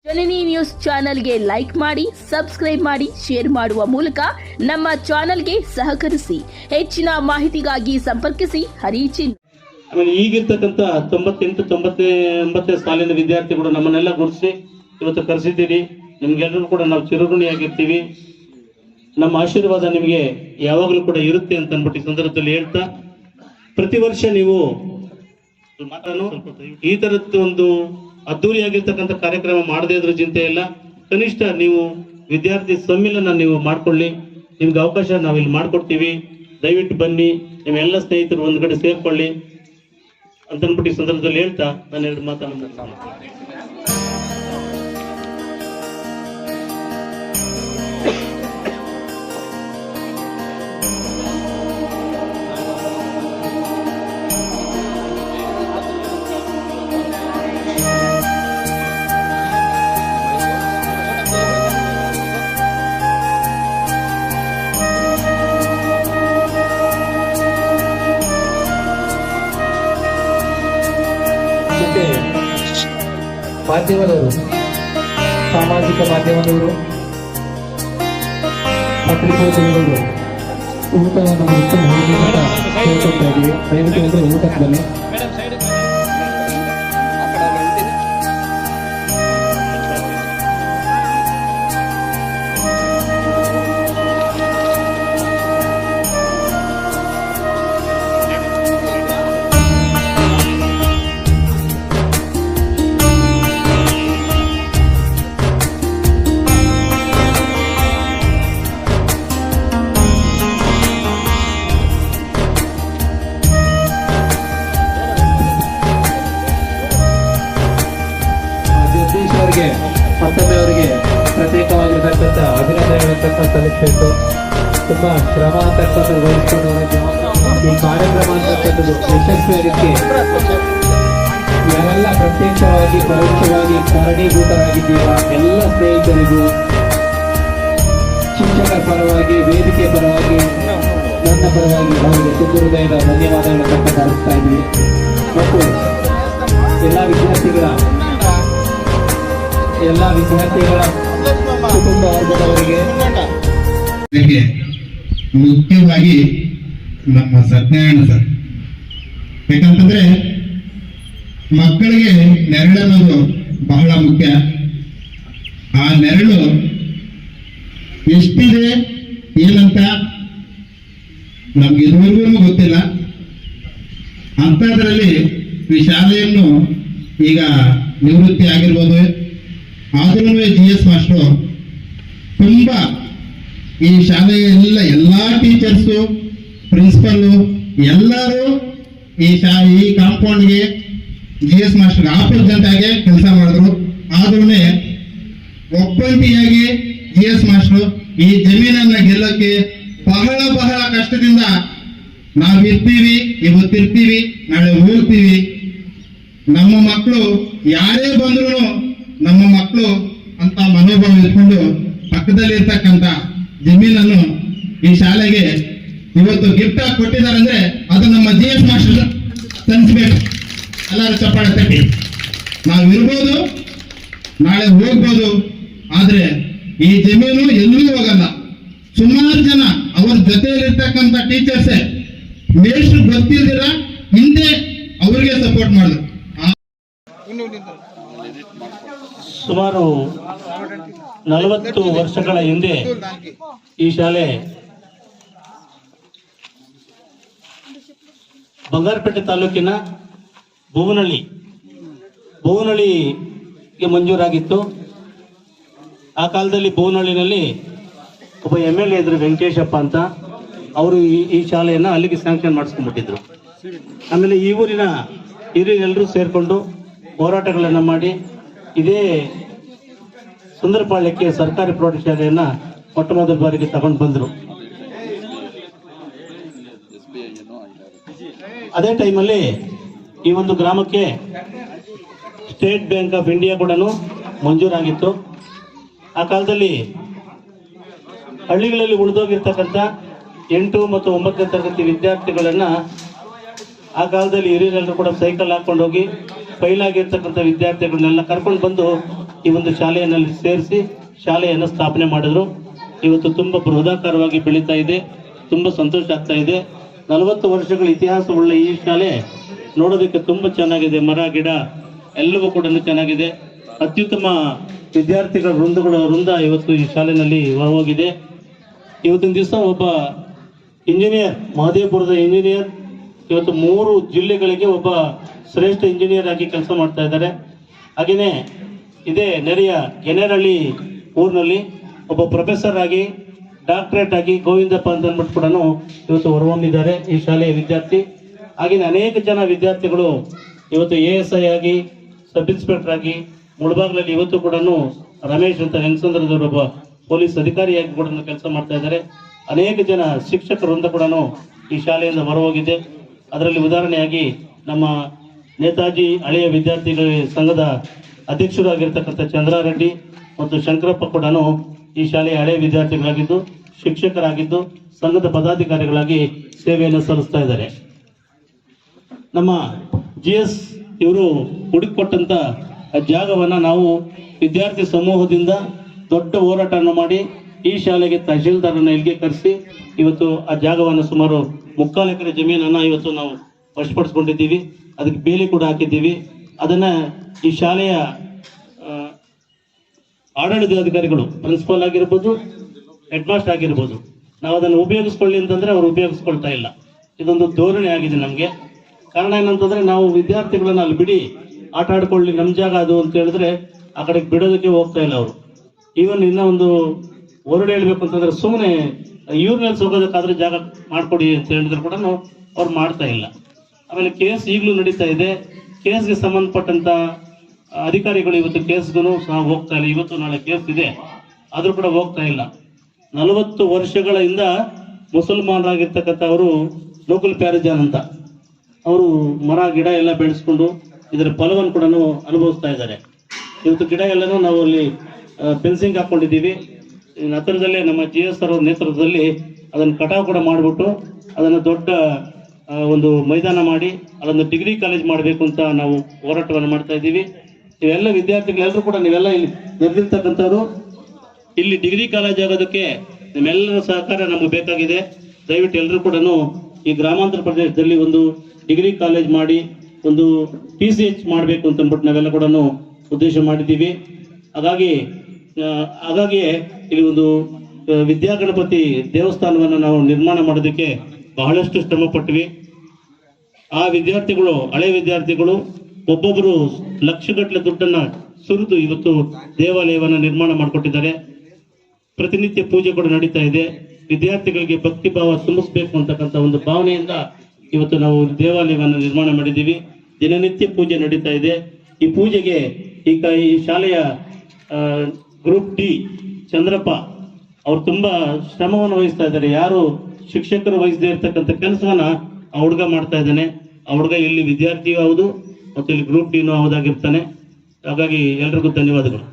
ಜನನಿ news ಚಾನೆಲ್ಗೆ like ಮಾಡಿ, subscribe ಮಾಡಿ, ಶೇರ್ ಮಾಡುವ ಮೂಲಕ ನಮ್ಮ ಚಾನೆಲ್ಗೆ ಸಹಕರಿಸಿ. ಹೆಚ್ಚಿನ ಮಾಹಿತಿಗಾಗಿ ಸಂಪರ್ಕಿಸಿ ಹರಿಚಿನ್. ಆಮೇಲೆ ಈಗಿರ್ತಕ್ಕಂಥ 98 ಸಾಲಿನ ವಿದ್ಯಾರ್ಥಿಗಳು ನಮ್ಮನ್ನೆಲ್ಲ ಗುರುತಿಸಿ ಇವತ್ತು ಕರೆಸಿದ್ದೀರಿ. ನಿಮ್ಗೆಲ್ಲರೂ ಕೂಡ ನಾವು ಚಿರಋಣಿಯಾಗಿರ್ತೀವಿ. ನಮ್ಮ ಆಶೀರ್ವಾದ ನಿಮಗೆ ಯಾವಾಗಲೂ ಕೂಡ ಇರುತ್ತೆ ಅಂತ ಅಂದ್ಬಿಟ್ಟು ಈ ಸಂದರ್ಭದಲ್ಲಿ ಹೇಳ್ತಾ, ಪ್ರತಿ ವರ್ಷ ನೀವು ಈ ತರದ್ದು ಒಂದು ಅದ್ದೂರಿಯಾಗಿರ್ತಕ್ಕಂಥ ಕಾರ್ಯಕ್ರಮ ಮಾಡದೇ ಇದ್ರೂ ಚಿಂತೆ ಇಲ್ಲ. ಕನಿಷ್ಠ ನೀವು ವಿದ್ಯಾರ್ಥಿ ಸಮ್ಮಿಲನ ನೀವು ಮಾಡ್ಕೊಳ್ಳಿ. ನಿಮ್ಗೆ ಅವಕಾಶ ನಾವಿಲ್ಲಿ ಮಾಡ್ಕೊಡ್ತೀವಿ. ದಯವಿಟ್ಟು ಬನ್ನಿ, ನಿಮ್ಮೆಲ್ಲ ಸ್ನೇಹಿತರು ಒಂದ್ ಕಡೆ ಸೇರ್ಕೊಳ್ಳಿ ಅಂತ ಅಂದ್ಬಿಟ್ಟು ಈ ಸಂದರ್ಭದಲ್ಲಿ ಹೇಳ್ತಾ ನಾನು ಎರಡು ಮಾತನ್ನು ಮಾಧ್ಯಮದವರು, ಸಾಮಾಜಿಕ ಮಾಧ್ಯಮದವರು, ಪತ್ರಿಕೋದ್ಯಮಿಗಳು ಊಟವನ್ನು ಮುಗಿಸಿ ಕೇಳ್ಕೊಳ್ತಾ ಇದ್ದೀವಿ. ದಯವಿಟ್ಟು ಊಟಕ್ಕೆ ಬನ್ನಿ. ಮತ್ತೊಮ್ಮೆ ಅವರಿಗೆ ಪ್ರತ್ಯೇಕವಾಗಿರತಕ್ಕಂಥ ಅಭಿನಂದನೆಗಳನ್ನು ಸಲ್ಲಿಸಬೇಕು. ತುಂಬಾ ಶ್ರಮ ಅಂತಕ್ಕಂಥದ್ದು ವಹಿಸಿಕೊಂಡು ಈ ಕಾರ್ಯಕ್ರಮ ಅಂತಕ್ಕಂಥದ್ದು ಯಶಸ್ವಿಯಾಗಲಿಕ್ಕೆ ಯಾರೆಲ್ಲ ಪ್ರತ್ಯಕ್ಷವಾಗಿ ಪರೋಕ್ಷವಾಗಿ ಕಾರಣೀಭೂತರಾಗಿದ್ದೀರ ಎಲ್ಲ ಸ್ನೇಹಿತರಿಗೂ, ಶಿಕ್ಷಕರ ಪರವಾಗಿ, ವೇದಿಕೆ ಪರವಾಗಿ, ನನ್ನ ಪರವಾಗಿ ಅವರಿಗೆ ತುಂಬ ಹೃದಯದ ಧನ್ಯವಾದಗಳನ್ನು ತರಿಸ್ತಾ ಇದ್ದೀವಿ. ಮತ್ತು ಎಲ್ಲ ವಿದ್ಯಾರ್ಥಿಗಳ ಕುಟುಂಬ ವರ್ಗದವರಿಗೆ ಮುಖ್ಯವಾಗಿ ನಮ್ಮ ಸತ್ಯನಾರಾಯಣ ಸರ್, ಯಾಕಂತಂದ್ರೆ ಮಕ್ಕಳಿಗೆ ನೆರಳನ್ನೋದು ಬಹಳ ಮುಖ್ಯ. ಆ ನೆರಳು ಎಷ್ಟಿದೆ ಏನಂತ ನಮ್ಗೆ ಇದುವರೆಗೂ ಗೊತ್ತಿಲ್ಲ. ಅಂಥದ್ರಲ್ಲಿ ಈ ಶಾಲೆಯನ್ನು ಈಗ ನಿವೃತ್ತಿ ಆಗಿರ್ಬೋದು, ಆದ್ರೂ GS ಮಾಸ್ಟರು ತುಂಬಾ ಈ ಶಾಲೆಯ ಎಲ್ಲಾ ಟೀಚರ್ಸು, ಪ್ರಿನ್ಸಿಪಲ್ಲು ಎಲ್ಲರೂ ಈ ಕಾಂಪೌಂಡ್ಗೆ GS ಮಾಸ್ಟರ್ ಆಪೋಸಿಟ್ ಆಗಿ ಕೆಲಸ ಮಾಡಿದ್ರು. ಆದ್ರೂ ಒಬ್ಬಂಟಿಯಾಗಿ GS ಮಾಸ್ಟರು ಈ ಜಮೀನನ್ನ ಗೆಲ್ಲಕ್ಕೆ ಬಹಳ ಬಹಳ ಕಷ್ಟದಿಂದ ನಾವಿರ್ತೀವಿ, ಇವತ್ತಿರ್ತೀವಿ, ನಾಳೆ ಹೋಗ್ತೀವಿ. ನಮ್ಮ ಮಕ್ಕಳು ಯಾರೇ ಬಂದ್ರು ನಮ್ಮ ಮಕ್ಕಳು ಅಂತ ಮನೋಭಾವ ಇಟ್ಕೊಂಡು ಪಕ್ಕದಲ್ಲಿ ಇರ್ತಕ್ಕಂಥ ಜಮೀನನ್ನು ಈ ಶಾಲೆಗೆ ಇವತ್ತು ಗಿಫ್ಟ್ ಆಗಿ ಕೊಟ್ಟಿದ್ದಾರೆ ಅಂದ್ರೆ ಅದು ನಮ್ಮ GS ಮಾಸ್ಟರ್ ತನಿಸ್ಬೇಕು. ಎಲ್ಲರೂ ಚಪ್ಪಾಳೆ ತಟ್ಟಿ. ನಾವಿರ್ಬೋದು, ನಾಳೆ ಹೋಗ್ಬೋದು, ಆದ್ರೆ ಈ ಜಮೀನು ಎಲ್ಲೂ ಹೋಗಲ್ಲ. ಸುಮಾರು ಜನ ಅವ್ರ ಜೊತೆಯಲ್ಲಿರ್ತಕ್ಕಂಥ ಟೀಚರ್ಸೇ ಮೇಷ್ಟ್ರು ಗೊತ್ತಿಲ್ದಿರ ಹಿಂದೆ ಅವ್ರಿಗೆ ಸಪೋರ್ಟ್ ಮಾಡಿದ್ರು. ಸುಮಾರು 40 ವರ್ಷಗಳ ಹಿಂದೆ ಈ ಶಾಲೆ ಬಂಗಾರಪೇಟೆ ತಾಲೂಕಿನ ಭುವನಹಳ್ಳಿಗೆ ಮಂಜೂರಾಗಿತ್ತು. ಆ ಕಾಲದಲ್ಲಿ ಭುವನಹಳ್ಳಿನಲ್ಲಿ ಒಬ್ಬ MLA ಇದ್ರು, ವೆಂಕಟೇಶಪ್ಪ ಅಂತ. ಅವರು ಈ ಶಾಲೆಯನ್ನ ಅಲ್ಲಿಗೆ ಸ್ಯಾಂಕ್ಷನ್ ಮಾಡಿಸ್ಕೊಂಡ್ಬಿಟ್ಟಿದ್ರು. ಆಮೇಲೆ ಈ ಊರಿನ ಹಿರಿಯರೆಲ್ಲರೂ ಸೇರ್ಕೊಂಡು ಹೋರಾಟಗಳನ್ನ ಮಾಡಿ ಇದೇ ಸುಂದರಪಾಳ್ಯಕ್ಕೆ ಸರ್ಕಾರಿ ಪ್ರೌಢಶಾಲೆಯನ್ನ ಮೊಟ್ಟ ಮೊದಲ ಬಾರಿಗೆ ತಗೊಂಡು ಬಂದ್ರು. ಅದೇ ಟೈಮಲ್ಲಿ ಈ ಒಂದು ಗ್ರಾಮಕ್ಕೆ ಸ್ಟೇಟ್ ಬ್ಯಾಂಕ್ ಆಫ್ ಇಂಡಿಯಾ ಕೂಡ ಮಂಜೂರಾಗಿತ್ತು. ಆ ಕಾಲದಲ್ಲಿ ಹಳ್ಳಿಗಳಲ್ಲಿ ಉಳಿದೋಗಿರ್ತಕ್ಕಂಥ 8 ಮತ್ತು 9ನೇ ತರಗತಿ ವಿದ್ಯಾರ್ಥಿಗಳನ್ನ ಆ ಕಾಲದಲ್ಲಿ ಹಿರಿಯರೆಲ್ಲರೂ ಕೂಡ ಸೈಕಲ್ ಹಾಕೊಂಡು ಹೋಗಿ ಫೈಲ್ ಆಗಿರ್ತಕ್ಕಂಥ ವಿದ್ಯಾರ್ಥಿಗಳನ್ನೆಲ್ಲ ಕರ್ಕೊಂಡು ಬಂದು ಈ ಒಂದು ಶಾಲೆಯಲ್ಲಿ ಸೇರಿಸಿ ಶಾಲೆಯನ್ನು ಸ್ಥಾಪನೆ ಮಾಡಿದ್ರು. ಇವತ್ತು ತುಂಬ ಬೃಹದಾಕಾರವಾಗಿ ಬೆಳೀತಾ ಇದೆ. ತುಂಬ ಸಂತೋಷ ಆಗ್ತಾ ಇದೆ. 40 ವರ್ಷಗಳ ಇತಿಹಾಸವುಳ್ಳ ಈ ಶಾಲೆ ನೋಡೋದಕ್ಕೆ ತುಂಬ ಚೆನ್ನಾಗಿದೆ. ಮರ ಗಿಡ ಎಲ್ಲವೂ ಕೂಡ ಚೆನ್ನಾಗಿದೆ. ಅತ್ಯುತ್ತಮ ವಿದ್ಯಾರ್ಥಿಗಳ ವೃಂದ ಇವತ್ತು ಈ ಶಾಲೆಯಲ್ಲಿ ಹೊರಹೋಗಿದೆ. ಇವತ್ತಿನ ದಿವಸ ಒಬ್ಬ ಇಂಜಿನಿಯರ್, ಮಹದೇವಪುರದ ಇಂಜಿನಿಯರ್ ಇವತ್ತು 3 ಜಿಲ್ಲೆಗಳಿಗೆ ಒಬ್ಬ ಶ್ರೇಷ್ಠ ಇಂಜಿನಿಯರ್ ಆಗಿ ಕೆಲಸ ಮಾಡ್ತಾ ಇದ್ದಾರೆ. ಹಾಗೆಯೇ ಇದೇ ನೆರೆಯ ಗೆನೇರಹಳ್ಳಿ ಊರಿನಲ್ಲಿ ಒಬ್ಬ ಪ್ರೊಫೆಸರ್ ಆಗಿ ಡಾಕ್ಟರೇಟ್ ಆಗಿ ಗೋವಿಂದಪ್ಪ ಅಂತ ಅಂದ್ಬಿಟ್ಟು ಕೂಡ ಇವತ್ತು ಹೊರಹೊಮ್ಮಿದ್ದಾರೆ ಈ ಶಾಲೆಯ ವಿದ್ಯಾರ್ಥಿ. ಹಾಗೆಯೇ ಅನೇಕ ಜನ ವಿದ್ಯಾರ್ಥಿಗಳು ಇವತ್ತು ASI ಆಗಿ, ಸಬ್ ಇನ್ಸ್ಪೆಕ್ಟರ್ ಆಗಿ, ಮುಳಬಾಗ್ಲಲ್ಲಿ ಇವತ್ತು ಕೂಡ ರಮೇಶ್ ಅಂತ ಹೆಂಗಸಂದ್ರದವರು ಒಬ್ಬ ಪೊಲೀಸ್ ಅಧಿಕಾರಿಯಾಗಿ ಕೂಡ ಕೆಲಸ ಮಾಡ್ತಾ ಇದ್ದಾರೆ. ಅನೇಕ ಜನ ಶಿಕ್ಷಕರಿಂದ ಕೂಡ ಈ ಶಾಲೆಯಿಂದ ಹೊರಹೋಗಿದೆ. ಅದರಲ್ಲಿ ಉದಾಹರಣೆಯಾಗಿ ನಮ್ಮ ನೇತಾಜಿ ಹಳೆಯ ವಿದ್ಯಾರ್ಥಿಗಳ ಸಂಘದ ಅಧ್ಯಕ್ಷರಾಗಿರ್ತಕ್ಕಂಥ ಚಂದ್ರಾರೆಡ್ಡಿ ಮತ್ತು ಶಂಕರಪ್ಪ ಕೂಡ ಈ ಶಾಲೆಯ ಹಳೆಯ ವಿದ್ಯಾರ್ಥಿಗಳಾಗಿದ್ದು, ಶಿಕ್ಷಕರಾಗಿದ್ದು, ಸಂಘದ ಪದಾಧಿಕಾರಿಗಳಾಗಿ ಸೇವೆಯನ್ನು ಸಲ್ಲಿಸ್ತಾ ಇದ್ದಾರೆ. ನಮ್ಮ GS ಇವರು ಹುಡುಕಿಕೊಟ್ಟಂತ ಜಾಗವನ್ನು ನಾವು ವಿದ್ಯಾರ್ಥಿ ಸಮೂಹದಿಂದ ದೊಡ್ಡ ಹೋರಾಟವನ್ನು ಮಾಡಿ ಈ ಶಾಲೆಗೆ ತಹಶೀಲ್ದಾರನ್ನು ಇಲ್ಲಿಗೆ ಕರೆಸಿ ಇವತ್ತು ಆ ಜಾಗವನ್ನು ಸುಮಾರು 3/4 ಎಕರೆ ಜಮೀನನ್ನು ಇವತ್ತು ನಾವು ವಶಪಡಿಸ್ಕೊಂಡಿದ್ದೀವಿ. ಅದಕ್ಕೆ ಬೇಲಿ ಕೂಡ ಹಾಕಿದ್ದೀವಿ. ಅದನ್ನ ಈ ಶಾಲೆಯ ಆಡಳಿತಾಧಿಕಾರಿಗಳು, ಪ್ರಿನ್ಸಿಪಾಲ್ ಆಗಿರ್ಬೋದು, ಹೆಡ್ ಮಾಸ್ಟರ್ ಆಗಿರ್ಬೋದು, ನಾವು ಅದನ್ನು ಉಪಯೋಗಿಸ್ಕೊಳ್ಳಿ ಅಂತಂದ್ರೆ ಅವರು ಉಪಯೋಗಿಸ್ಕೊಳ್ತಾ ಇಲ್ಲ. ಇದೊಂದು ಧೋರಣೆ ಆಗಿದೆ ನಮಗೆ. ಕಾರಣ ಏನಂತಂದ್ರೆ ನಾವು ವಿದ್ಯಾರ್ಥಿಗಳನ್ನ ಅಲ್ಲಿ ಬಿಡಿ ಆಟ ಆಡ್ಕೊಳ್ಳಿ, ನಮ್ಮ ಜಾಗ ಅದು ಅಂತ ಹೇಳಿದ್ರೆ ಆ ಕಡೆಗೆ ಬಿಡೋದಕ್ಕೆ ಹೋಗ್ತಾ ಇಲ್ಲ ಅವರು. ಈವನ್ ಇನ್ನೂ ಒಂದು ಹೊರಡೆ ಹೇಳ್ಬೇಕು ಅಂತಂದ್ರೆ ಸುಮ್ಮನೆ ಯೂರ್ನಲ್ಲಿ ಹೋಗೋದಕ್ಕಾದ್ರೆ ಜಾಗ ಮಾಡ್ಕೊಡಿ ಅಂತ ಹೇಳಿದ್ರು ಕೂಡ ಅವ್ರು ಮಾಡ್ತಾ ಇಲ್ಲ. ಆಮೇಲೆ ಕೇಸ್ ಈಗಲೂ ನಡೀತಾ ಇದೆ. ಕೇಸ್ಗೆ ಸಂಬಂಧಪಟ್ಟಂತ ಅಧಿಕಾರಿಗಳು ಇವತ್ತು ಕೇಸ್ಗೂ ಸಹ ಹೋಗ್ತಾ ಇಲ್ಲ. ಇವತ್ತು ನಾಳೆ ಕೇಸ್ ಇದೆ, ಆದ್ರೂ ಕೂಡ ಹೋಗ್ತಾ ಇಲ್ಲ. 40 ವರ್ಷಗಳಿಂದ ಮುಸಲ್ಮಾನರಾಗಿರ್ತಕ್ಕಂಥವರು ಲೋಕಲ್ ಪ್ಯಾರಿಜಾನ್ ಅಂತ ಅವರು ಮರ ಗಿಡ ಎಲ್ಲ ಬೆಳೆಸ್ಕೊಂಡು ಇದರ ಫಲವನ್ನು ಕೂಡ ಅನುಭವಿಸ್ತಾ ಇದ್ದಾರೆ. ಇವತ್ತು ಗಿಡ ಎಲ್ಲನೂ ನಾವು ಅಲ್ಲಿ ಫೆನ್ಸಿಂಗ್ ಹಾಕೊಂಡಿದ್ದೀವಿ. ಹತ್ತಿರದಲ್ಲೇ ನಮ್ಮ GS ಅವರ ನೇತೃತ್ವದಲ್ಲಿ ಅದನ್ನು ಕಟಾವು ಕೂಡ ಮಾಡಿಬಿಟ್ಟು ಅದನ್ನು ದೊಡ್ಡ ಒಂದು ಮೈದಾನ ಮಾಡಿ ಅದನ್ನು ಡಿಗ್ರಿ ಕಾಲೇಜ್ ಮಾಡಬೇಕು ಅಂತ ನಾವು ಹೋರಾಟವನ್ನು ಮಾಡ್ತಾ ಇದ್ದೀವಿ. ಇವೆಲ್ಲ ವಿದ್ಯಾರ್ಥಿಗಳೆಲ್ಲರೂ ಕೂಡ ನೀವೆಲ್ಲ ಇಲ್ಲಿ ನೆರೆದಿರ್ತಕ್ಕಂಥವ್ರು, ಇಲ್ಲಿ ಡಿಗ್ರಿ ಕಾಲೇಜ್ ಆಗೋದಕ್ಕೆ ನಿಮ್ಮೆಲ್ಲರ ಸಹಕಾರ ನಮಗೆ ಬೇಕಾಗಿದೆ. ದಯವಿಟ್ಟು ಎಲ್ಲರೂ ಕೂಡ ಈ ಗ್ರಾಮಾಂತರ ಪ್ರದೇಶದಲ್ಲಿ ಒಂದು ಡಿಗ್ರಿ ಕಾಲೇಜ್ ಮಾಡಿ ಒಂದು PCH ಮಾಡಬೇಕು ಅಂತ ಅಂದ್ಬಿಟ್ಟು ನಾವೆಲ್ಲ ಕೂಡ ಉದ್ದೇಶ ಮಾಡಿದ್ದೀವಿ. ಹಾಗಾಗಿ ಇಲ್ಲಿ ಒಂದು ವಿದ್ಯಾಗಣಪತಿ ದೇವಸ್ಥಾನವನ್ನು ನಾವು ನಿರ್ಮಾಣ ಮಾಡೋದಕ್ಕೆ ಬಹಳಷ್ಟು ಶ್ರಮ ಪಟ್ವಿ. ಆ ವಿದ್ಯಾರ್ಥಿಗಳು, ಹಳೆ ವಿದ್ಯಾರ್ಥಿಗಳು ಒಬ್ಬೊಬ್ಬರು ಲಕ್ಷಗಟ್ಟಲೆ ದುಡ್ಡನ್ನ ಸುರಿದು ಇವತ್ತು ದೇವಾಲಯವನ್ನು ನಿರ್ಮಾಣ ಮಾಡಿಕೊಟ್ಟಿದ್ದಾರೆ. ಪ್ರತಿನಿತ್ಯ ಪೂಜೆ ಕೂಡ ನಡೀತಾ ಇದೆ. ವಿದ್ಯಾರ್ಥಿಗಳಿಗೆ ಭಕ್ತಿ ಭಾವ ತುಂಬಿಸ್ಬೇಕು ಅಂತಕ್ಕಂಥ ಒಂದು ಭಾವನೆಯಿಂದ ಇವತ್ತು ನಾವು ದೇವಾಲಯವನ್ನು ನಿರ್ಮಾಣ ಮಾಡಿದ್ದೀವಿ. ದಿನನಿತ್ಯ ಪೂಜೆ ನಡೀತಾ ಇದೆ. ಈ ಪೂಜೆಗೆ ಈ ಶಾಲೆಯ ಗ್ರೂಪ್ D ಚಂದ್ರಪ್ಪ ಅವ್ರು ತುಂಬಾ ಶ್ರಮವನ್ನು ವಹಿಸ್ತಾ ಇದ್ದಾರೆ. ಯಾರು ಶಿಕ್ಷಕರು ವಹಿಸದೇ ಇರ್ತಕ್ಕಂಥ ಕೆಲಸವನ್ನ ಆ ಹುಡುಗ ಮಾಡ್ತಾ ಇದ್ದಾನೆ. ಆ ಹುಡುಗ ಇಲ್ಲಿ ವಿದ್ಯಾರ್ಥಿಯೂ ಹೌದು ಮತ್ತು ಇಲ್ಲಿ ಗ್ರೂಪ್ D ಹೌದಾಗಿರ್ತಾನೆ. ಹಾಗಾಗಿ ಎಲ್ರಿಗೂ ಧನ್ಯವಾದಗಳು.